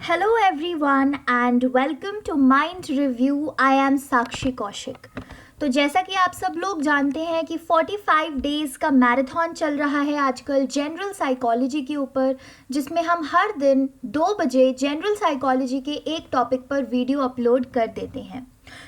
Hello everyone and welcome to Mind Review. I am साक्षी कौशिक। तो जैसा कि आप सब लोग जानते हैं कि 45 डेज़ का मैराथन चल रहा है आजकल जनरल साइकोलॉजी के ऊपर, जिसमें हम हर दिन 2 बजे जनरल साइकोलॉजी के एक टॉपिक पर वीडियो अपलोड कर देते हैं।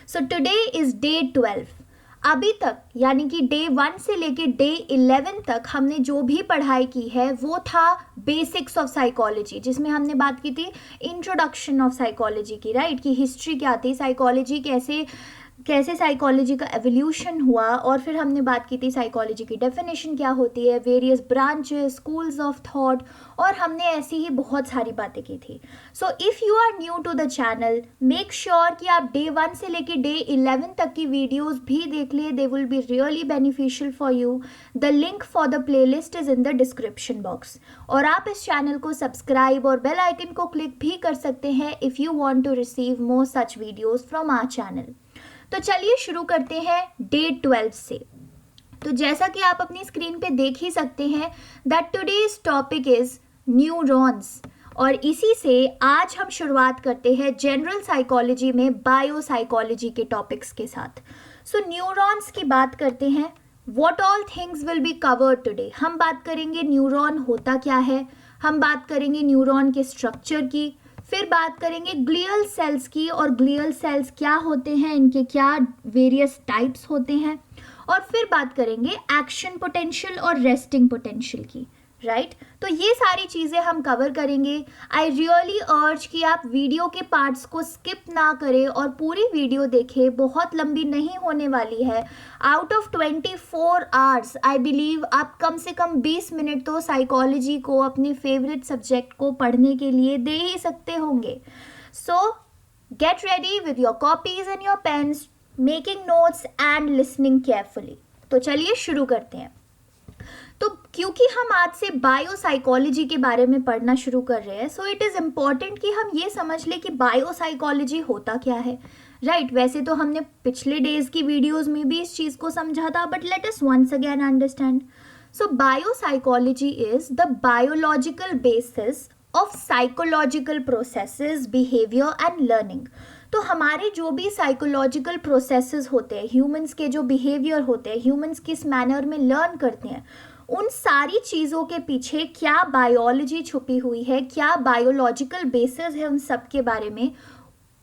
So today is day 12। अभी तक यानी कि डे 1 से लेके डे 11 तक हमने जो भी पढ़ाई की है वो था बेसिक्स ऑफ साइकोलॉजी, जिसमें हमने बात की थी इंट्रोडक्शन ऑफ साइकोलॉजी की, राइट, कि हिस्ट्री क्या थी, साइकोलॉजी कैसे साइकोलॉजी का एवोल्यूशन हुआ, और फिर हमने बात की थी साइकोलॉजी की डेफिनेशन क्या होती है, various branches, schools of thought, और हमने ऐसी ही बहुत सारी बातें की थी। So if you are new to the channel, make sure कि आप डे 1 से लेके डे 11 तक की वीडियोस भी देख लिए। They will be really beneficial for you. The link for the playlist is in the description box. और आप इस चैनल को सब्सक्राइब और बेल आइकन को क्लिक भी कर सकते हैं if you want to receive more such videos from our channel. तो चलिए शुरू करते हैं डे 12 से। तो जैसा कि आप अपनी स्क्रीन पे देख ही सकते हैं that today's topic is neurons, और इसी से आज हम शुरुआत करते हैं जनरल साइकोलॉजी में बायो साइकोलॉजी के टॉपिक्स के साथ। सो न्यूरॉन्स की बात करते हैं। What all things will be covered today. हम बात करेंगे न्यूरॉन होता क्या है, हम बात करेंगे न्यूरॉन के स्ट्रक्चर की, फिर बात करेंगे ग्लियल सेल्स की, और ग्लियल सेल्स क्या होते हैं, इनके क्या वेरियस टाइप्स होते हैं, और फिर बात करेंगे एक्शन पोटेंशियल और रेस्टिंग पोटेंशियल की, राइट। तो ये सारी चीज़ें हम कवर करेंगे। आई रियली अर्ज कि आप वीडियो के पार्ट्स को स्किप ना करें और पूरी वीडियो देखें, बहुत लंबी नहीं होने वाली है। Out of 24 hours I believe आप कम से कम 20 मिनट तो साइकोलॉजी को, अपने फेवरेट सब्जेक्ट को पढ़ने के लिए दे ही सकते होंगे। So get ready with your copies and your pens, making notes and listening carefully. तो चलिए शुरू करते हैं। तो क्योंकि हम आज से बायो साइकोलॉजी के बारे में पढ़ना शुरू कर रहे हैं, सो इट इज़ इम्पॉर्टेंट कि हम ये समझ लें कि बायो साइकोलॉजी होता क्या है, राइट। वैसे तो हमने पिछले डेज की वीडियोस में भी इस चीज़ को समझा था, but let us once again understand. So biopsychology is the biological basis of psychological processes, behaviour and learning. तो हमारे जो भी साइकोलॉजिकल प्रोसेसेस होते हैं, ह्यूमंस के जो बिहेवियर होते हैं, ह्यूमंस किस मैनर में लर्न करते हैं, उन सारी चीज़ों के पीछे क्या बायोलॉजी छुपी हुई है, क्या बायोलॉजिकल बेसिस है उन सब के बारे में,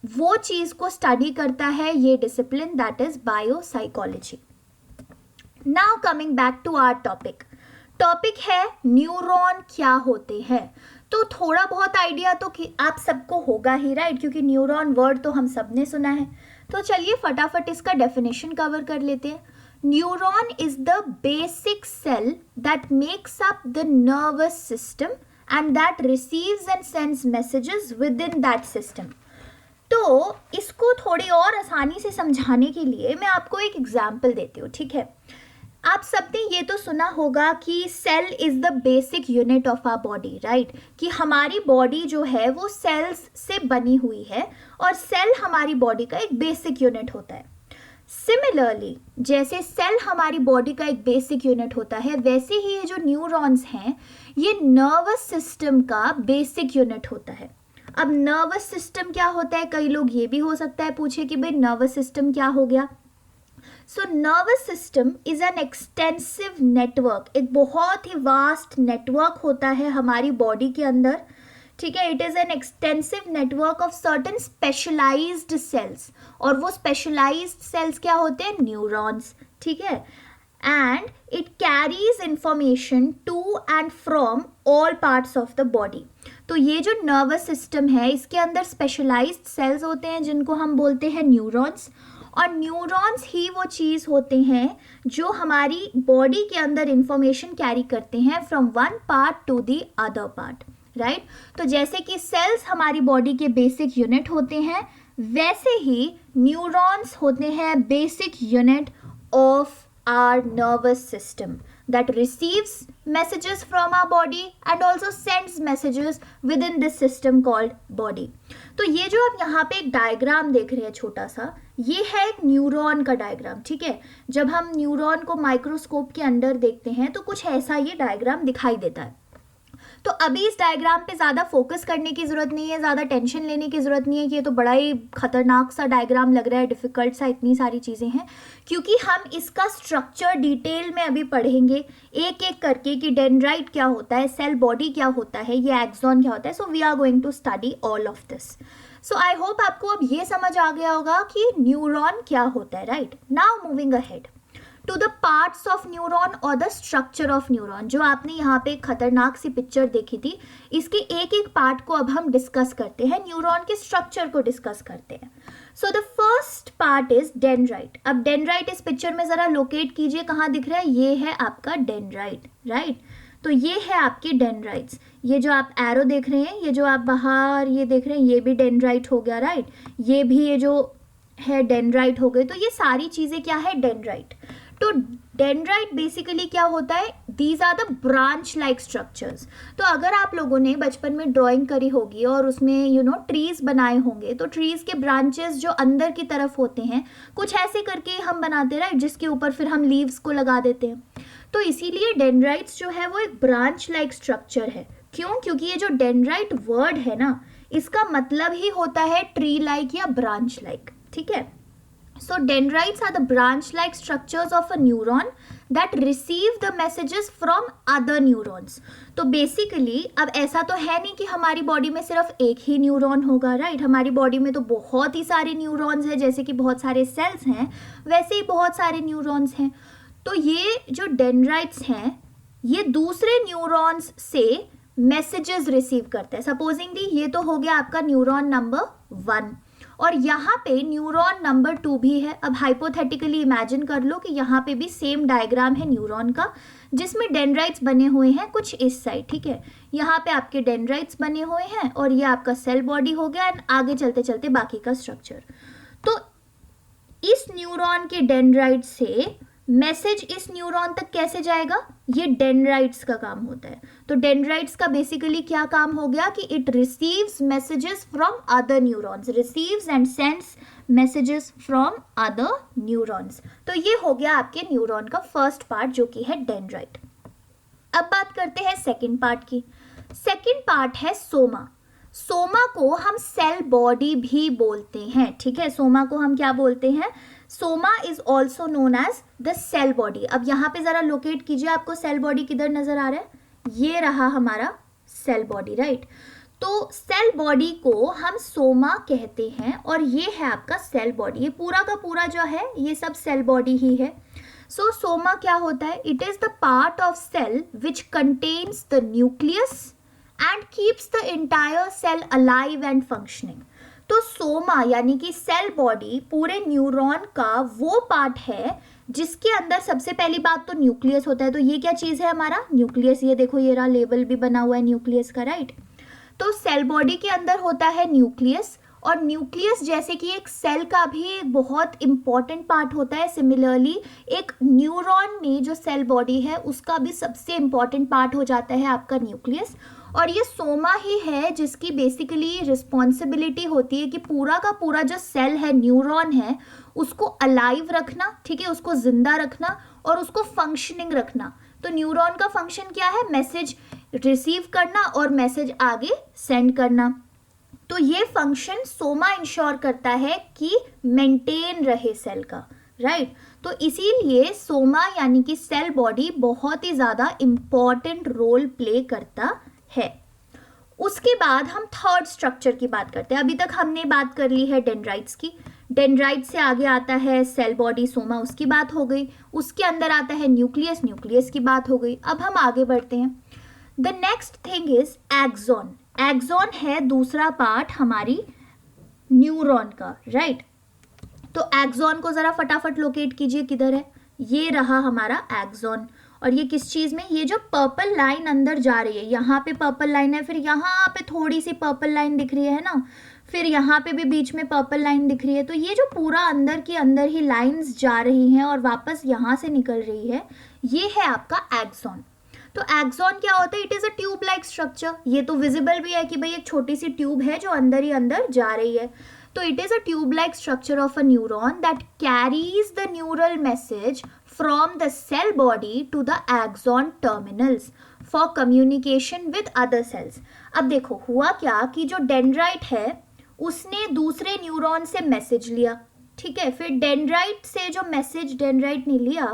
वो चीज़ को स्टडी करता है ये discipline, that is biopsychology. Now coming back to our topic है न्यूरॉन क्या होते हैं। तो थोड़ा बहुत आइडिया तो आप सबको होगा ही, राइट, क्योंकि न्यूरॉन वर्ड तो हम सब ने सुना है। तो चलिए फटाफट इसका डेफिनेशन कवर कर लेते हैं। Neuron is the basic cell that makes up the nervous system and that receives and sends messages within that system. तो इसको थोड़ी और आसानी से समझाने के लिए मैं आपको एक एग्जाम्पल देती हूँ, ठीक है। आप सबने ये तो सुना होगा कि cell is the basic unit of our body, right, कि हमारी बॉडी जो है वो सेल्स से बनी हुई है, और सेल हमारी बॉडी का एक बेसिक यूनिट होता है। सिमिलरली जैसे सेल हमारी बॉडी का एक बेसिक यूनिट होता है, वैसे ही ये जो न्यूरॉन्स हैं ये नर्वस सिस्टम का बेसिक यूनिट होता है। अब नर्वस सिस्टम क्या होता है, कई लोग ये भी हो सकता है पूछे कि भाई नर्वस सिस्टम क्या हो गया। So nervous system is an extensive network, एक बहुत ही वास्ट नेटवर्क होता है हमारी बॉडी के अंदर, ठीक है। It is an extensive network of certain specialised cells, और वो स्पेशलाइज्ड सेल्स क्या होते हैं, न्यूरॉन्स, ठीक है। And it carries information to and from all parts of the body. तो ये जो नर्वस सिस्टम है इसके अंदर स्पेशलाइज्ड सेल्स होते हैं जिनको हम बोलते हैं न्यूरॉन्स, और न्यूरॉन्स ही वो चीज़ होते हैं जो हमारी बॉडी के अंदर इंफॉर्मेशन कैरी करते हैं from one part two the other part, right. तो जैसे कि सेल्स हमारी बॉडी के बेसिक यूनिट होते हैं, वैसे ही न्यूरॉन्स होते हैं basic unit of our nervous system that receives messages from our body and also sends messages within this system called body. तो ये जो आप यहाँ पे एक डायग्राम देख रहे हैं छोटा सा, ये है एक न्यूरॉन का डायग्राम, ठीक है। जब हम न्यूरॉन को माइक्रोस्कोप के अंदर देखते हैं तो कुछ ऐसा ये डायग्राम दिखाई देता है। तो अभी इस डायग्राम पे ज़्यादा फोकस करने की ज़रूरत नहीं है, ज़्यादा टेंशन लेने की ज़रूरत नहीं है कि ये तो बड़ा ही खतरनाक सा डायग्राम लग रहा है, डिफ़िकल्ट सा, इतनी सारी चीज़ें हैं, क्योंकि हम इसका स्ट्रक्चर डिटेल में अभी पढ़ेंगे एक एक करके कि डेंड्राइट क्या होता है, सेल बॉडी क्या होता है, ये एक्सॉन क्या होता है. So we are going to study all of this. So I hope आपको अब ये समझ आ गया होगा कि न्यूरॉन क्या होता है. Right, now moving ahead to the parts of neuron और द स्ट्रक्चर ऑफ न्यूरॉन. जो आपने यहाँ पे खतरनाक सी पिक्चर देखी थी, इसके एक एक पार्ट को अब हम डिस्कस करते हैं, न्यूरॉन के स्ट्रक्चर को डिस्कस करते हैं. So the first part is dendrite. अब डेंड्राइट इस पिक्चर में जरा लोकेट कीजिए, कहाँ दिख रहा है, ये है आपका डेंड्राइट. राइट, तो ये है आपके डेंड्राइट्स. ये जो आप एरो देख रहे हैं, ये जो आप बाहर ये देख रहे हैं, ये भी डेंड्राइट हो गया. राइट, ये भी ये जो है डेंड्राइट हो गए. तो ये सारी चीज़ें क्या है, डेंड्राइट. तो डेंड्राइट बेसिकली क्या होता है, these are the branch like structures. तो अगर आप लोगों ने बचपन में ड्राइंग करी होगी और उसमें ट्रीज बनाए होंगे, तो ट्रीज के ब्रांचेस जो अंदर की तरफ होते हैं, कुछ ऐसे करके हम बनाते हैं. राइट, जिसके ऊपर फिर हम लीव्स को लगा देते हैं. तो इसीलिए डेंड्राइट्स जो है वो एक ब्रांच लाइक स्ट्रक्चर है. क्यों? क्योंकि ये जो डेंड्राइट वर्ड है ना, इसका मतलब ही होता है ट्री लाइक या ब्रांच लाइक. ठीक है. So dendrites are the branch-like structures of a neuron that receive the messages from other neurons. तो basically अब ऐसा तो है नहीं कि हमारी बॉडी में सिर्फ एक ही न्यूरॉन होगा. राइट, हमारी बॉडी में तो बहुत ही सारे न्यूरॉन्स हैं, जैसे कि बहुत सारे सेल्स हैं, वैसे ही बहुत सारे न्यूरॉन्स हैं. तो ये जो डेंड्राइट्स हैं, ये दूसरे न्यूरॉन्स से मैसेजेस रिसीव करते हैं. सपोजिंगली ये तो हो गया आपका न्यूरॉन नंबर 1 और यहाँ पे न्यूरॉन नंबर 2 भी है. अब हाइपोथेटिकली इमेजिन कर लो कि यहाँ पे भी सेम डायग्राम है न्यूरॉन का, जिसमें डेंड्राइट्स बने हुए हैं कुछ इस साइड. ठीक है, यहाँ पे आपके डेंड्राइट्स बने हुए हैं और ये आपका सेल बॉडी हो गया. एंड आगे चलते चलते बाकी का स्ट्रक्चर. तो इस न्यूरॉन के डेंड्राइट से मैसेज इस न्यूरॉन तक कैसे जाएगा, ये डेंड्राइट्स का काम होता है. तो डेंड्राइट्स का बेसिकली क्या काम हो गया कि it receives messages from other neurons, receives and sends messages from other neurons. तो ये हो गया आपके न्यूरॉन का फर्स्ट पार्ट जो कि है डेंड्राइट. अब बात करते हैं सेकेंड पार्ट की. सेकेंड पार्ट है सोमा. सोमा को हम सेल बॉडी भी बोलते हैं. ठीक है, सोमा को हम क्या बोलते हैं, soma is also known as the cell body. अब यहाँ पे जरा लोकेट कीजिए, आपको सेल बॉडी किधर नजर आ रहा है, ये रहा हमारा सेल बॉडी. राइट, तो सेल बॉडी को हम सोमा कहते हैं और ये है आपका सेल बॉडी. ये पूरा का पूरा जो है ये सब सेल बॉडी ही है. सो सोमा क्या होता है, it is the part of cell which contains the nucleus and keeps the entire cell alive and functioning. तो सोमा यानी कि सेल बॉडी पूरे न्यूरॉन का वो पार्ट है जिसके अंदर सबसे पहली बात तो न्यूक्लियस होता है. तो ये क्या चीज़ है हमारा न्यूक्लियस, ये देखो ये रहा, लेबल भी बना हुआ है न्यूक्लियस का. राइट, तो सेल बॉडी के अंदर होता है न्यूक्लियस, और न्यूक्लियस जैसे कि एक सेल का भी एक बहुत इंपॉर्टेंट पार्ट होता है, सिमिलरली एक न्यूरॉन में जो सेल बॉडी है उसका भी सबसे इंपॉर्टेंट पार्ट हो जाता है आपका न्यूक्लियस. और ये सोमा ही है जिसकी बेसिकली रिस्पॉन्सिबिलिटी होती है कि पूरा का पूरा जो सेल है, न्यूरॉन है, उसको अलाइव रखना. ठीक है, उसको जिंदा रखना और उसको फंक्शनिंग रखना. तो न्यूरॉन का फंक्शन क्या है, मैसेज रिसीव करना और मैसेज आगे सेंड करना. तो ये फंक्शन सोमा इंश्योर करता है कि मेंटेन रहे सेल का. राइट, तो इसीलिए सोमा यानी कि सेल बॉडी बहुत ही ज़्यादा इम्पॉर्टेंट रोल प्ले करता है. उसके बाद हम थर्ड स्ट्रक्चर की बात करते हैं. अभी तक हमने बात कर ली है डेंड्राइट्स की. डेंड्राइट से आगे आता है सेल बॉडी, सोमा, उसकी बात हो गई. उसके अंदर आता है न्यूक्लियस, न्यूक्लियस की बात हो गई. अब हम आगे बढ़ते हैं. The next thing is axon. Axon है दूसरा पार्ट हमारी न्यूरॉन का. राइट, तो एक्सॉन को जरा फटाफट लोकेट कीजिए, किधर है, ये रहा हमारा एक्सॉन. और ये किस चीज़ में, ये जो पर्पल लाइन अंदर जा रही है, यहाँ पे पर्पल लाइन है, फिर यहाँ पे थोड़ी सी पर्पल लाइन दिख रही है ना, फिर यहाँ पे भी बीच में पर्पल लाइन दिख रही है. तो ये जो पूरा अंदर की अंदर ही लाइंस जा रही हैं और वापस यहाँ से निकल रही है, ये है आपका एक्सॉन. तो एक्सॉन क्या होता है, it is a tube like structure. ये तो विजिबल भी है कि भाई एक छोटी सी ट्यूब है जो अंदर ही अंदर जा रही है. तो it is a tube like structure of a neuron that carries the neural message from the cell body to the axon terminals. For communication with other sales. अब देखो हुआ क्या कि जो डेंड्राइट है उसने दूसरे न्यूरॉन से मैसेज लिया, ठीक है, फिर डेंड्राइट से जो मैसेज डेंड्राइट ने लिया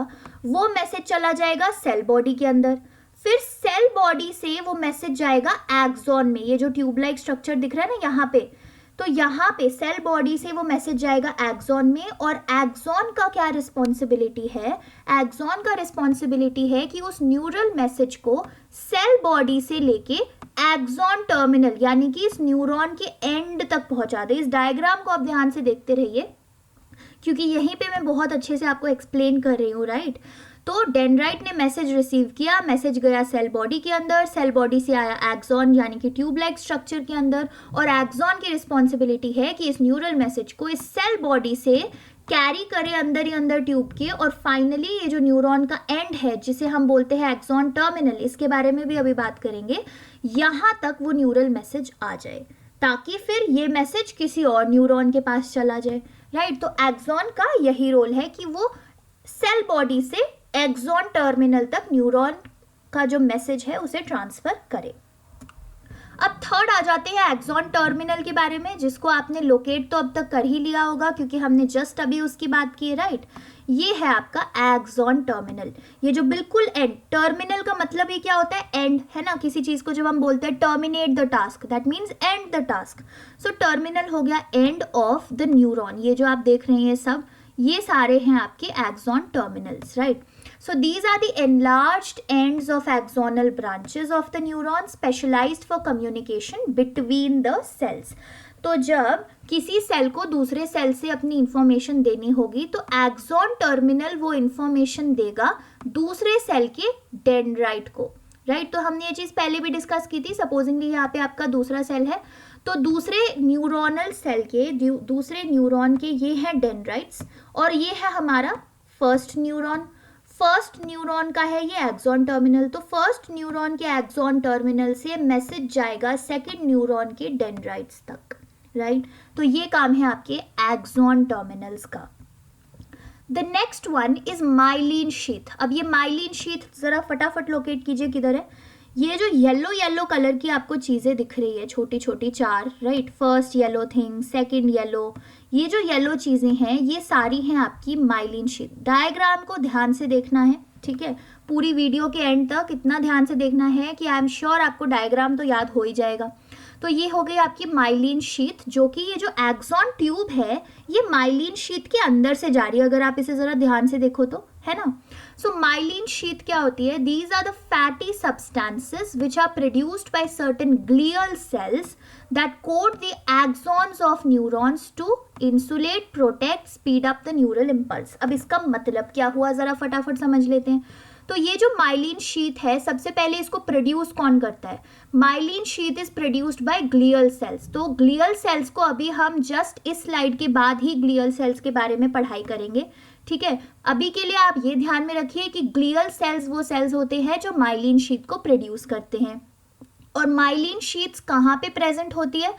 वो मैसेज चला जाएगा सेल बॉडी के अंदर, फिर सेल बॉडी से वो मैसेज जाएगा एक्सॉन में, ये जो ट्यूब लाइक स्ट्रक्चर दिख रहा है ना यहाँ पे, तो यहाँ पे सेल बॉडी से वो मैसेज जाएगा एक्सॉन में, और एक्सॉन का क्या रिस्पॉन्सिबिलिटी है, एक्सॉन का रिस्पॉन्सिबिलिटी है कि उस न्यूरल मैसेज को सेल बॉडी से लेके एक्सॉन टर्मिनल यानी कि इस न्यूरॉन के एंड तक पहुंचा दे। इस डायग्राम को आप ध्यान से देखते रहिए क्योंकि यहीं पे मैं बहुत अच्छे से आपको एक्सप्लेन कर रही हूँ, राइट। तो डेंड्राइट ने मैसेज रिसीव किया, मैसेज गया सेल बॉडी के अंदर, सेल बॉडी से आया एक्सॉन यानी कि ट्यूब लाइक स्ट्रक्चर के अंदर, और एक्सॉन की रिस्पॉन्सिबिलिटी है कि इस न्यूरल मैसेज को इस सेल बॉडी से कैरी करे अंदर ही अंदर ट्यूब के, और फाइनली ये जो न्यूरॉन का एंड है जिसे हम बोलते हैं एक्सॉन टर्मिनल, इसके बारे में भी अभी बात करेंगे, यहाँ तक वो न्यूरल मैसेज आ जाए ताकि फिर ये मैसेज किसी और न्यूरॉन के पास चला जाए, राइट। तो एक्सॉन का यही रोल है कि वो सेल बॉडी से एक्सॉन टर्मिनल तक न्यूरॉन का जो मैसेज है उसे ट्रांसफर करे। अब थर्ड आ जाते हैं एक्सॉन टर्मिनल के बारे में, जिसको आपने लोकेट तो अब तक कर ही लिया होगा क्योंकि हमने जस्ट अभी उसकी बात की है, राइट। ये है आपका एक्सॉन टर्मिनल, ये जो बिल्कुल एंड, टर्मिनल का मतलब ये क्या होता है, एंड, है ना। किसी चीज को जब हम बोलते हैं terminate the task, that means and the task. So terminal हो गया एंड ऑफ द न्यूरॉन। ये जो आप देख रहे हैं सब, ये सारे हैं आपके axon terminals, right. So these are the enlarged ends of axonal branches of the neuron specialized for communication between the cells. तो जब किसी सेल को दूसरे सेल से अपनी इंफॉर्मेशन देनी होगी तो एक्सॉन टर्मिनल वो इंफॉर्मेशन देगा दूसरे सेल के डेंड्राइट को, राइट। तो हमने ये चीज़ पहले भी डिस्कस की थी। सपोजिंगली यहाँ पे आपका दूसरा सेल है, तो दूसरे न्यूरोनल सेल के दूसरे न्यूरॉन के ये हैं डेंड्राइट्स, और ये है हमारा फर्स्ट न्यूरॉन। फर्स्ट न्यूरॉन का है ये एक्सॉन टर्मिनल, तो फर्स्ट न्यूरॉन के एक्सॉन टर्मिनल से मैसेज जाएगा सेकंड न्यूरॉन के डेंड्राइट्स तक, राइट। तो ये काम है आपके एक्सॉन टर्मिनल्स का। The next one is myelin sheath. अब ये माइलिन शीथ जरा फटाफट लोकेट कीजिए किधर है। ये जो येलो येलो कलर की आपको चीज़ें दिख रही है, छोटी छोटी चार, right. First yellow thing, second yellow, ये जो येलो चीज़ें हैं ये सारी हैं आपकी माइलिन शीथ। डायग्राम को ध्यान से देखना है, ठीक है, पूरी वीडियो के एंड तक इतना ध्यान से देखना है कि आई एम श्योर आपको डायग्राम तो याद हो ही जाएगा। तो ये हो गई आपकी माइलिन शीथ, जो कि ये जो एक्सॉन ट्यूब है ये माइलिन शीथ के अंदर से जा रही है, अगर आप इसे ज़रा ध्यान से देखो तो, है ना। सो माइलिन शीथ क्या होती है, these are the fatty substances which are produced by certain glial cells that coat the axons of neurons to insulate, protect, speed up the neural impulse. अब इसका मतलब क्या हुआ जरा फटाफट समझ लेते हैं। तो ये जो माइलिन शीथ है, सबसे पहले इसको प्रोड्यूस कौन करता है, myelin sheath is produced by glial cells. तो ग्लियल सेल्स को अभी हम जस्ट इस स्लाइड के बाद ही ग्लियल सेल्स के बारे में पढ़ाई करेंगे, ठीक है। अभी के लिए आप ये ध्यान में रखिए कि ग्लियल सेल्स वो सेल्स होते हैं जो माइलिन शीथ को प्रोड्यूस करते हैं। और माइलिन शीथ्स कहाँ पे प्रेजेंट होती है,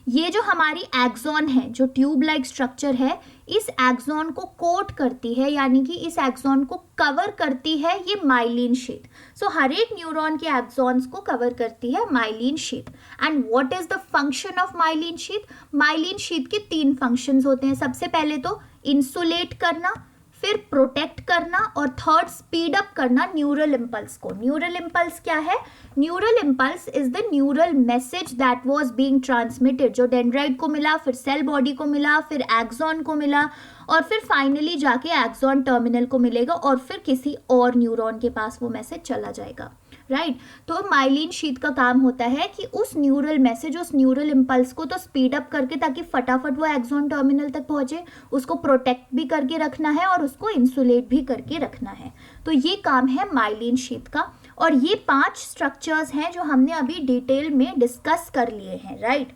ये जो हमारी एक्सॉन है, जो ट्यूब लाइक स्ट्रक्चर है, इस एक्सॉन को कोट करती है, यानी कि इस एक्सॉन को कवर करती है ये माइलिन शीथ। सो हर एक न्यूरॉन के एक्सॉन्स को कवर करती है myelin sheath. And what is the function of myelin sheath, myelin sheath के 3 फंक्शंस होते हैं। सबसे पहले तो इंसुलेट करना, फिर प्रोटेक्ट करना, और थर्ड स्पीड अप करना न्यूरल इम्पल्स को। न्यूरल इम्पल्स क्या है, neural impulse is the neural message that was being transmitted, जो डेंड्राइट को मिला, फिर सेल बॉडी को मिला, फिर एक्सॉन को मिला, और फिर फाइनली जाके एक्सॉन टर्मिनल को मिलेगा, और फिर किसी और न्यूरॉन के पास वो मैसेज चला जाएगा, राइट। तो माइलिन शीथ का काम होता है कि उस न्यूरल मैसेज, उस न्यूरल इम्पल्स को तो स्पीड अप करके ताकि फटाफट वो एक्सॉन टर्मिनल तक पहुंचे, उसको प्रोटेक्ट भी करके रखना है और उसको इंसुलेट भी करके रखना है। तो ये काम है माइलिन शीथ का। और ये 5 स्ट्रक्चर्स हैं जो हमने अभी डिटेल में डिस्कस कर लिए हैं, राइट।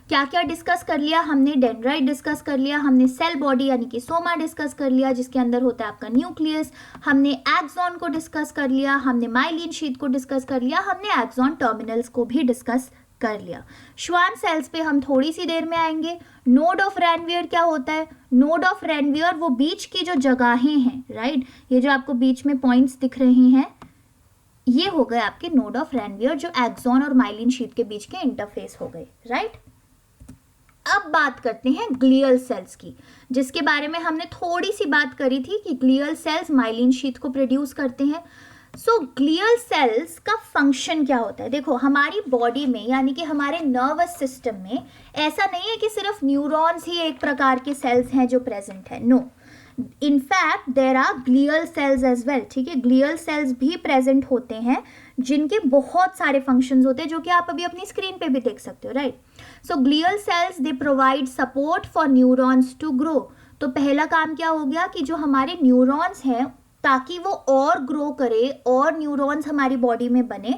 क्या क्या डिस्कस कर लिया हमने, डेंड्राइट डिस्कस कर लिया हमने, सेल बॉडी यानी कि सोमा डिस्कस कर लिया जिसके अंदर होता है आपका न्यूक्लियस, हमने एक्सॉन को डिस्कस कर लिया, हमने माइलिन शीथ को डिस्कस कर लिया, हमने एक्सॉन टर्मिनल्स को भी डिस्कस कर लिया। श्वान सेल्स पे हम थोड़ी सी देर में आएंगे। नोड ऑफ रैनवियर क्या होता है, नोड ऑफ रैनवियर वो बीच की जो जगहें हैं, राइट, ये जो आपको बीच में पॉइंट्स दिख रहे हैं ये हो गए आपके नोड ऑफ रैनवियर जो एक्सॉन और माइलिन शीथ के बीच के इंटरफेस हो गए, राइट। अब बात करते हैं ग्लियल सेल्स की, जिसके बारे में हमने थोड़ी सी बात करी थी कि ग्लियल सेल्स माइलिन शीथ को प्रोड्यूस करते हैं। सो ग्लियल सेल्स का फंक्शन क्या होता है? देखो, हमारी बॉडी में यानी कि हमारे नर्वस सिस्टम में ऐसा नहीं है कि सिर्फ न्यूरॉन्स ही एक प्रकार के सेल्स हैं जो प्रेजेंट है। No, in fact there are glial cells as well, ठीक है। ग्लियल सेल्स भी प्रेजेंट होते हैं जिनके बहुत सारे फंक्शंस होते हैं जो कि आप अभी अपनी स्क्रीन पे भी देख सकते हो, right. So glial cells they provide support for neurons to grow. तो पहला काम क्या हो गया कि जो हमारे न्यूरॉन्स हैं, ताकि वो और ग्रो करे और न्यूरॉन्स हमारी बॉडी में बने,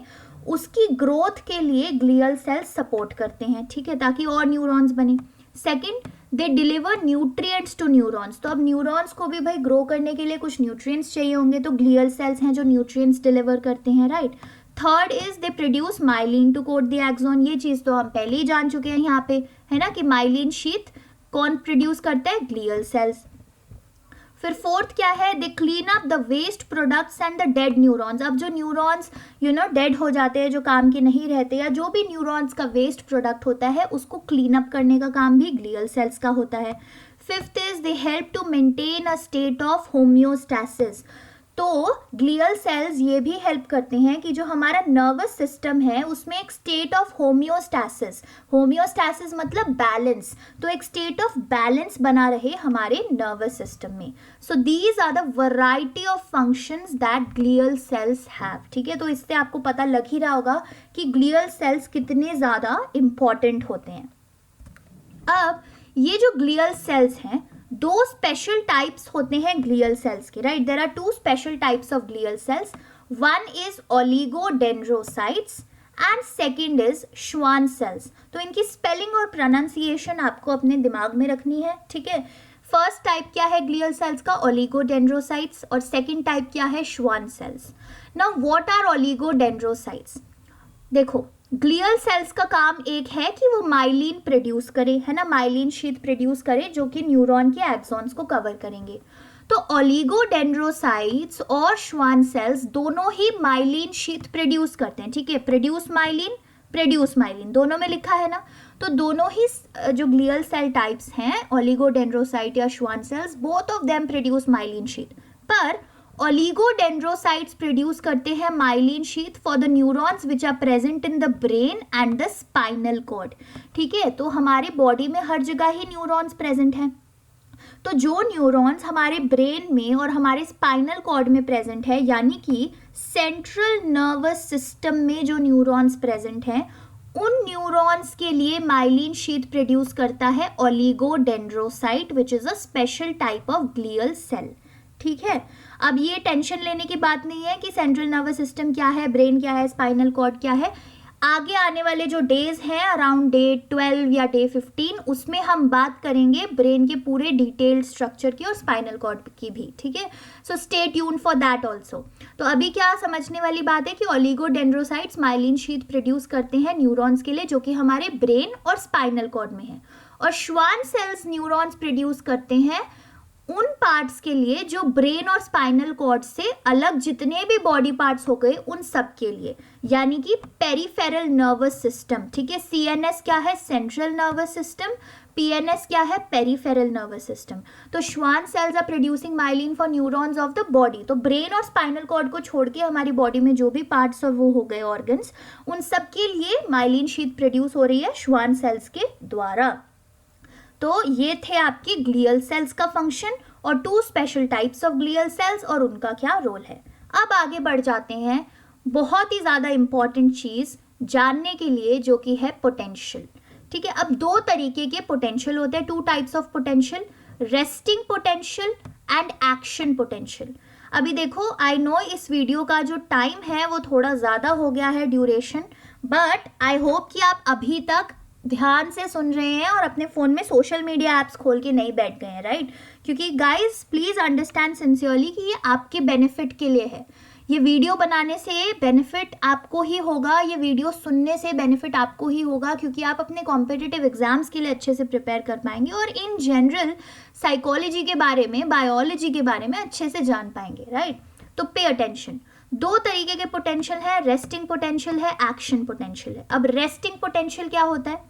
उसकी ग्रोथ के लिए ग्लियल सेल्स सपोर्ट करते हैं, ठीक है, ताकि और न्यूरॉन्स बने। Second, they deliver nutrients to neurons. तो अब न्यूरॉन्स को भी भाई ग्रो करने के लिए कुछ न्यूट्रिएंट्स चाहिए होंगे, तो ग्लियल सेल्स हैं जो न्यूट्रिएंट्स डिलीवर करते हैं, right. Third is they produce myelin to coat the axon. ये चीज तो हम पहले ही जान चुके हैं यहाँ पे, है ना, कि माइलिन शीथ कौन प्रोड्यूस करता है? Glial sales. फिर फोर्थ क्या है? They clean up the waste products and the dead neurons. अब जो न्यूरॉन्स डेड हो जाते हैं, जो काम के नहीं रहते, या जो भी न्यूरॉन्स का वेस्ट प्रोडक्ट होता है, उसको क्लीन अप करने का काम भी ग्लियल सेल्स का होता है। Fifth is they help to maintain a state of homeostasis. तो ग्लियल सेल्स ये भी हेल्प करते हैं कि जो हमारा नर्वस सिस्टम है उसमें एक स्टेट ऑफ होम्योस्टैसिस, होम्योस्टैसिस मतलब बैलेंस, तो एक स्टेट ऑफ बैलेंस बना रहे हमारे नर्वस सिस्टम में। So these are the variety of functions that glial cells have, ठीक है। तो इससे आपको पता लग ही रहा होगा कि ग्लियल सेल्स कितने ज़्यादा इंपॉर्टेंट होते हैं। अब ये जो ग्लियल सेल्स हैं, दो स्पेशल टाइप्स होते हैं ग्लियल सेल्स के, right. There are two special types of glial cells. One is oligodendrocytes and second is Schwann cells. तो इनकी स्पेलिंग और प्रोनाउंसिएशन आपको अपने दिमाग में रखनी है, ठीक है। फर्स्ट टाइप क्या है ग्लियल सेल्स का? ओलिगोडेंड्रोसाइट्स। और सेकंड टाइप क्या है? Schwann cells. Now what are oligodendrocytes? देखो, ग्लियल सेल्स का काम एक है कि वो माइलिन प्रोड्यूस करे, है ना, माइलिन शीथ प्रोड्यूस करे जो कि न्यूरॉन के एक्सॉन्स को कवर करेंगे। तो ओलिगोडेंड्रोसाइट्स और श्वान सेल्स दोनों ही माइलिन शीथ प्रोड्यूस करते हैं, ठीक है। प्रोड्यूस माइलिन दोनों में लिखा है ना। तो दोनों ही जो ग्लियल सेल टाइप्स हैं, ओलिगोडेंड्रोसाइट या Schwann cells, both of them produce myelin sheath. पर ओलिगोडेंड्रोसाइट्स प्रोड्यूस करते हैं myelin sheath for the neurons which are present in the brain and the spinal cord, ठीक है। तो हमारे बॉडी में हर जगह ही न्यूरॉन्स प्रेजेंट हैं। तो जो न्यूरॉन्स हमारे ब्रेन में और हमारे स्पाइनल कॉर्ड में प्रेजेंट है, यानी कि सेंट्रल नर्वस सिस्टम में जो न्यूरॉन्स प्रेजेंट हैं, उन न्यूरॉन्स के लिए माइलिन शीथ प्रोड्यूस करता है oligodendrocyte which is a special type of glial cell, ठीक है। अब ये टेंशन लेने की बात नहीं है कि सेंट्रल नर्वस सिस्टम क्या है, ब्रेन क्या है, स्पाइनल कॉर्ड क्या है। आगे आने वाले जो डेज हैं, अराउंड डे 12 या डे 15, उसमें हम बात करेंगे ब्रेन के पूरे डिटेल्ड स्ट्रक्चर की और स्पाइनल कॉर्ड की भी, ठीक है। So stay tune for that also. तो अभी क्या समझने वाली बात है कि ओलिगोडेंड्रोसाइट्स माइलिन शीथ प्रोड्यूस करते हैं न्यूरॉन्स के लिए जो कि हमारे ब्रेन और स्पाइनल कॉर्ड में है, और श्वान सेल्स न्यूरॉन्स प्रोड्यूस करते हैं उन पार्ट्स के लिए जो ब्रेन और स्पाइनल कॉर्ड से अलग जितने भी बॉडी पार्ट्स हो गए उन सब के लिए, यानी कि पेरिफेरल नर्वस सिस्टम, ठीक है। सीएनएस क्या है? Central nervous system. पीएनएस क्या है? Peripheral nervous system. तो Schwann cells are producing myelin for neurons of the body. तो ब्रेन और स्पाइनल कॉर्ड को छोड़ के हमारी बॉडी में जो भी पार्ट्स और वो हो गए ऑर्गन्स, उन सब के लिए माइलिन शीथ प्रोड्यूस हो रही है श्वान सेल्स के द्वारा। तो ये थे आपकी ग्लियल सेल्स का फंक्शन और two special types of glial cells और उनका क्या रोल है। अब आगे बढ़ जाते हैं बहुत ही ज़्यादा इम्पॉर्टेंट चीज़ जानने के लिए, जो कि है पोटेंशियल, ठीक है। अब दो तरीके के पोटेंशियल होते हैं, two types of potential, resting potential and action potential. अभी देखो, आई नो इस वीडियो का जो टाइम है वो थोड़ा ज़्यादा हो गया है ड्यूरेशन, बट आई होप कि आप अभी तक ध्यान से सुन रहे हैं और अपने फ़ोन में सोशल मीडिया ऐप्स खोल के नहीं बैठ गए हैं, राइट। क्योंकि गाइज प्लीज़ अंडरस्टैंड सिंसियरली कि ये आपके बेनिफिट के लिए है। ये वीडियो बनाने से बेनिफिट आपको ही होगा, ये वीडियो सुनने से बेनिफिट आपको ही होगा, क्योंकि आप अपने कॉम्पिटिटिव एग्जाम्स के लिए अच्छे से प्रिपेयर कर पाएंगे और इन जनरल साइकोलॉजी के बारे में, बायोलॉजी के बारे में अच्छे से जान पाएंगे, राइट। तो पे अटेंशन। दो तरीके के पोटेंशियल है, रेस्टिंग पोटेंशियल है, एक्शन पोटेंशियल है। अब रेस्टिंग पोटेंशियल क्या होता है,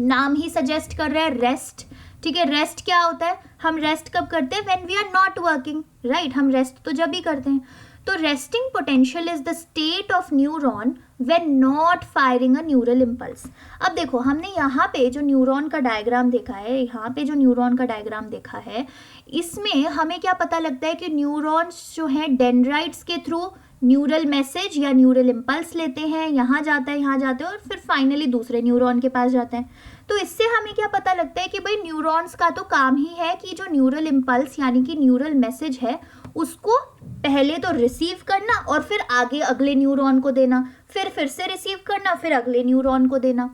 नाम ही सजेस्ट कर रहा है रेस्ट, ठीक है। रेस्ट क्या होता है, हम रेस्ट कब करते हैं, when we are not working, right, हम रेस्ट तो जब भी करते हैं। तो resting potential is the state of neuron when not firing a neural impulse. अब देखो हमने यहाँ पे जो न्यूरॉन का डायग्राम देखा है, यहाँ पे जो न्यूरॉन का डायग्राम देखा है, इसमें हमें क्या पता लगता है कि न्यूरॉन्स जो हैं डेंड्राइट्स के थ्रू न्यूरल मैसेज या न्यूरल इम्पल्स लेते हैं, यहाँ जाता है, यहाँ जाते हैं और फिर फाइनली दूसरे न्यूरॉन के पास जाता है। तो इससे हमें क्या पता लगता है कि भाई न्यूरॉन्स का तो काम ही है कि जो न्यूरल इम्पल्स यानी कि न्यूरल मैसेज है उसको पहले तो रिसीव करना और फिर आगे अगले न्यूरॉन को देना, फिर से रिसीव करना, फिर अगले न्यूरॉन को देना।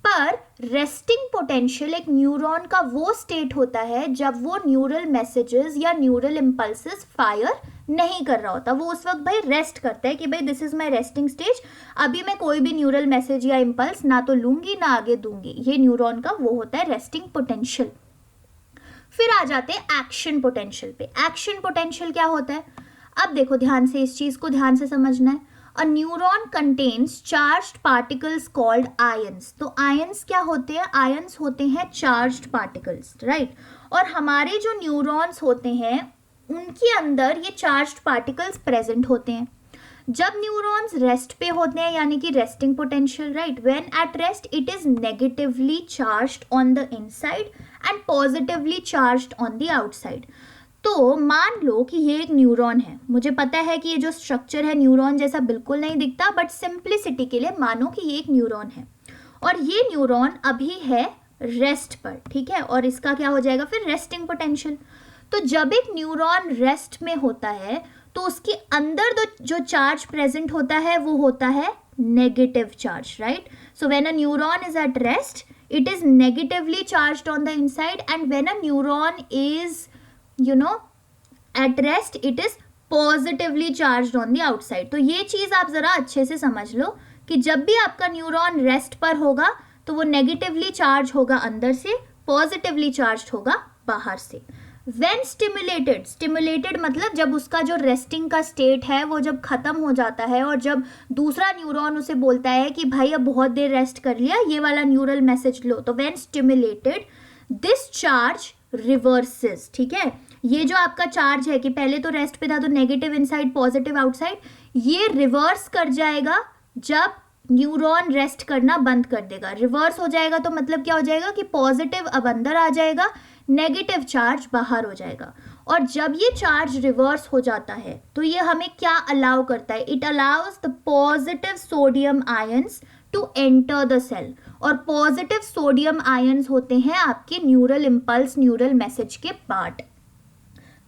पर रेस्टिंग पोटेंशियल एक न्यूरॉन का वो स्टेट होता है जब वो न्यूरल मैसेजेस या न्यूरल इम्पल्सेस फायर नहीं कर रहा होता, वो उस वक्त भाई रेस्ट करता है कि भाई this is my resting stage, अभी मैं कोई भी न्यूरल मैसेज या इम्पल्स ना तो लूंगी ना आगे दूंगी। ये न्यूरॉन का वो होता है रेस्टिंग पोटेंशियल। फिर आ जाते हैं एक्शन पोटेंशियल पे। एक्शन पोटेंशियल क्या होता है, अब देखो ध्यान से, इस चीज को ध्यान से समझना है। अ neuron contains charged particles called ions. तो आयंस क्या होते हैं, आयंस होते हैं चार्ज्ड पार्टिकल्स, राइट। और हमारे जो न्यूरॉन्स होते हैं उनके अंदर ये चार्ज्ड पार्टिकल्स प्रेजेंट होते हैं। जब न्यूरॉन्स रेस्ट पे होते हैं यानी कि resting potential, right, when at rest it is negatively charged on the inside and positively charged on the outside. तो मान लो कि ये एक न्यूरॉन है, मुझे पता है कि ये जो स्ट्रक्चर है न्यूरॉन जैसा बिल्कुल नहीं दिखता, बट सिंप्लिसिटी के लिए मानो कि ये एक न्यूरॉन है और ये न्यूरॉन अभी है रेस्ट पर, ठीक है, और इसका क्या हो जाएगा फिर रेस्टिंग पोटेंशियल। तो जब एक न्यूरॉन रेस्ट में होता है तो उसके अंदर जो चार्ज प्रेजेंट होता है वो होता है negative charge, right. So when a neuron is at rest it is negatively charged on the inside, and when a neuron is at rest it is positively charged on the outside। तो ये चीज आप जरा अच्छे से समझ लो कि जब भी आपका न्यूरॉन रेस्ट पर होगा तो वो नेगेटिवली चार्ज होगा अंदर से, पॉजिटिवली चार्ज होगा बाहर से। When stimulated मतलब जब उसका जो रेस्टिंग का स्टेट है वो जब खत्म हो जाता है और जब दूसरा न्यूरॉन उसे बोलता है कि भाई अब बहुत देर रेस्ट कर लिया, ये वाला न्यूरल मैसेज लो, तो when stimulated this charge reverses, ठीक है। ये जो आपका चार्ज है कि पहले तो रेस्ट पे था तो नेगेटिव इनसाइड पॉजिटिव आउटसाइड, ये रिवर्स कर जाएगा जब न्यूरॉन रेस्ट करना बंद कर देगा। रिवर्स हो जाएगा तो मतलब क्या हो जाएगा कि पॉजिटिव अब अंदर आ जाएगा, नेगेटिव चार्ज बाहर हो जाएगा। और जब ये चार्ज रिवर्स हो जाता है तो ये हमें क्या अलाउ करता है, it allows the positive sodium ions to enter the cell. और पॉजिटिव सोडियम आयंस होते हैं आपके न्यूरल इम्पल्स, न्यूरल मैसेज के पार्ट।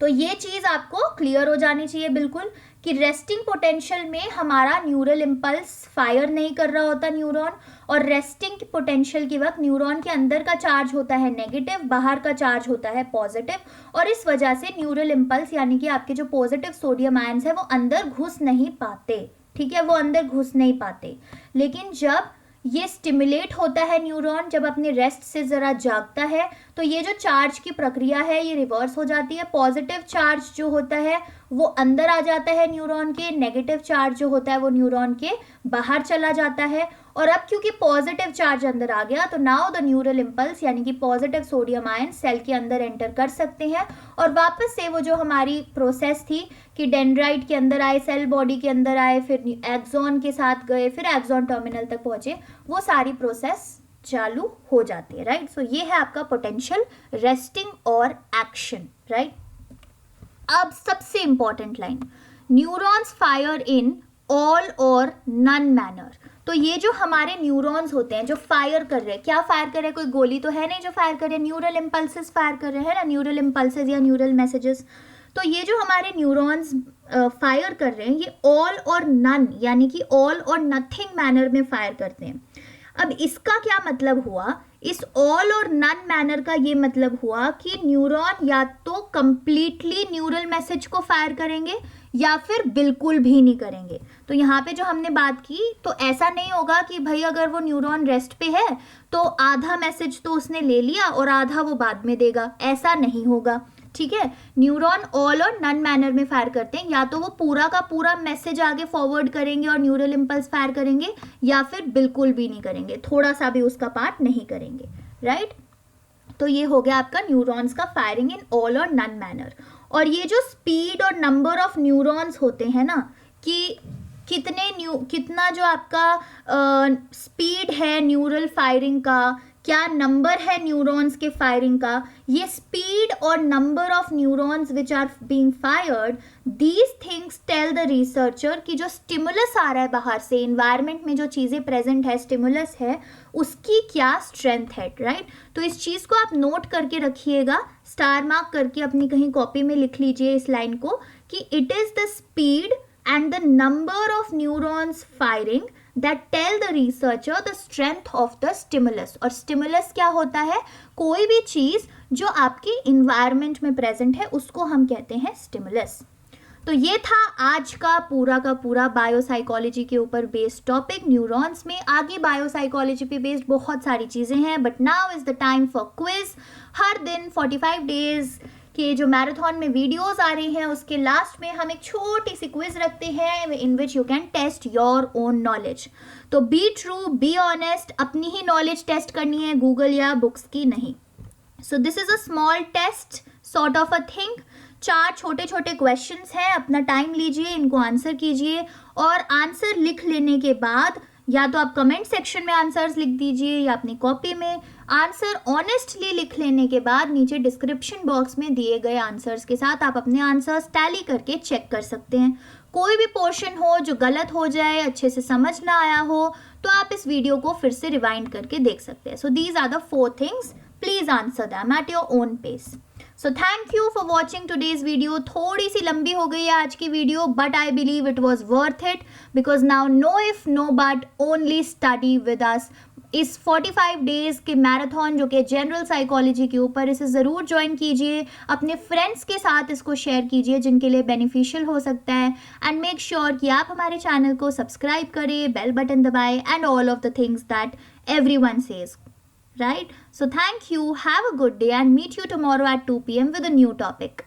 तो ये चीज आपको क्लियर हो जानी चाहिए बिल्कुल कि रेस्टिंग पोटेंशियल में हमारा न्यूरल इम्पल्स फायर नहीं कर रहा होता न्यूरॉन, और रेस्टिंग पोटेंशियल के वक्त न्यूरॉन के अंदर का चार्ज होता है नेगेटिव, बाहर का चार्ज होता है पॉजिटिव, और इस वजह से न्यूरल इम्पल्स यानी कि आपके जो पॉजिटिव सोडियम आयंस है वो अंदर घुस नहीं पाते, ठीक है, वो अंदर घुस नहीं पाते। लेकिन जब ये स्टिमुलेट होता है न्यूरॉन, जब अपने रेस्ट से ज़रा जागता है, तो ये जो चार्ज की प्रक्रिया है ये रिवर्स हो जाती है। पॉजिटिव चार्ज जो होता है वो अंदर आ जाता है न्यूरॉन के, नेगेटिव चार्ज जो होता है वो न्यूरॉन के बाहर चला जाता है। और अब क्योंकि पॉजिटिव चार्ज अंदर आ गया तो नाउ द न्यूरल इम्पल्स यानी कि पॉजिटिव सोडियम आयन सेल के अंदर एंटर कर सकते हैं और वापस से वो जो हमारी प्रोसेस थी कि डेंड्राइट के अंदर आए, सेल बॉडी के अंदर आए, फिर एक्सॉन के साथ गए, फिर एक्सॉन टर्मिनल तक पहुंचे, वो सारी प्रोसेस चालू हो जाती है, राइट। सो ये है आपका पोटेंशियल, रेस्टिंग और एक्शन, राइट। अब सबसे important line, neurons fire in all और नन मैनर। तो ये जो हमारे न्यूरॉन्स होते हैं जो फायर कर रहे हैं, क्या फायर कर रहे हैं, कोई गोली तो है नहीं जो फायर कर रहे हैं, न्यूरल इम्पल्सेस फायर कर रहे हैं ना, न्यूरल इम्पल्सेस या न्यूरल मैसेजेस। तो ये जो हमारे न्यूरॉन्स फायर कर रहे हैं ये ऑल और नन यानी कि ऑल और नथिंग मैनर में फायर करते हैं। अब इसका क्या मतलब हुआ, इस ऑल और नन मैनर का ये मतलब हुआ कि न्यूरॉन या तो कंप्लीटली न्यूरल मैसेज को फायर करेंगे या फिर बिल्कुल भी नहीं करेंगे। तो यहाँ पे जो हमने बात की तो ऐसा नहीं होगा कि भाई अगर वो न्यूरॉन रेस्ट पे है तो आधा मैसेज तो उसने ले लिया और आधा वो बाद में देगा, ऐसा नहीं होगा, ठीक है। न्यूरॉन ऑल और नन मैनर में फायर करते हैं, या तो वो पूरा का पूरा मैसेज आगे फॉरवर्ड करेंगे और न्यूरल इम्पल्स फायर करेंगे, या फिर बिल्कुल भी नहीं करेंगे, थोड़ा सा भी उसका पार्ट नहीं करेंगे, राइट। तो ये हो गया आपका न्यूरॉन्स का फायरिंग इन ऑल और नन मैनर। और ये जो स्पीड और नंबर ऑफ न्यूरॉन्स होते हैं ना, कि कितना जो आपका स्पीड है न्यूरल फायरिंग का, क्या नंबर है न्यूरॉन्स के फायरिंग का, ये स्पीड और number of neurons which are being fired, these things tell the researcher कि जो स्टिमुलस आ रहा है बाहर से, इन्वायरमेंट में जो चीज़ें प्रेजेंट है, स्टिमुलस है, उसकी क्या स्ट्रेंथ है, राइट। तो इस चीज़ को आप नोट करके रखिएगा, स्टार मार्क करके अपनी कहीं कॉपी में लिख लीजिए इस लाइन को, कि it is the speed and the number of neurons firing that tell the researcher the strength of the stimulus। और stimulus क्या होता है, कोई भी चीज़ जो आपकी environment में present है उसको हम कहते हैं stimulus। तो ये था आज का पूरा बायोसाइकोलॉजी के ऊपर बेस्ड टॉपिक न्यूरॉन्स में। आगे बायोसाइकोलॉजी पे बेस्ड बहुत सारी चीज़ें हैं, but now is the time for quiz. हर दिन 45 डेज कि जो मैराथन में वीडियोस आ रही हैं उसके लास्ट में हम एक छोटी सी क्विज रखते हैं in which you can test your own knowledge. तो बी ट्रू, बी ऑनेस्ट, अपनी ही नॉलेज टेस्ट करनी है, गूगल या बुक्स की नहीं। So this is a small test sort of a thing. 4 छोटे छोटे क्वेश्चंस हैं, अपना टाइम लीजिए, इनको आंसर कीजिए, और आंसर लिख लेने के बाद या तो आप कमेंट सेक्शन में आंसर्स लिख दीजिए या अपनी कॉपी में। आंसर ऑनेस्टली लिख लेने के बाद नीचे डिस्क्रिप्शन बॉक्स में दिए गए आंसर्स के साथ आप अपने आंसर्स टैली करके चेक कर सकते हैं। कोई भी पोर्शन हो जो गलत हो जाए, अच्छे से समझ ना आया हो, तो आप इस वीडियो को फिर से रिवाइंड करके देख सकते हैं। So these are the 4 things, please answer them at your own pace. So thank you for watching today's video. थोड़ी सी लंबी हो गई है आज की video, but I believe it was worth it, because now no if no but only study with us. इस 45 days के मैराथन जो कि जनरल साइकोलॉजी के ऊपर, इसे ज़रूर ज्वाइन कीजिए, अपने फ्रेंड्स के साथ इसको शेयर कीजिए जिनके लिए बेनिफिशियल हो सकता है, एंड मेक श्योर कि आप हमारे चैनल को सब्सक्राइब करें, बेल बटन दबाएं, and all of the things that everyone says, right? So thank you, have a good day, and meet you tomorrow at 2 p.m. with a new topic.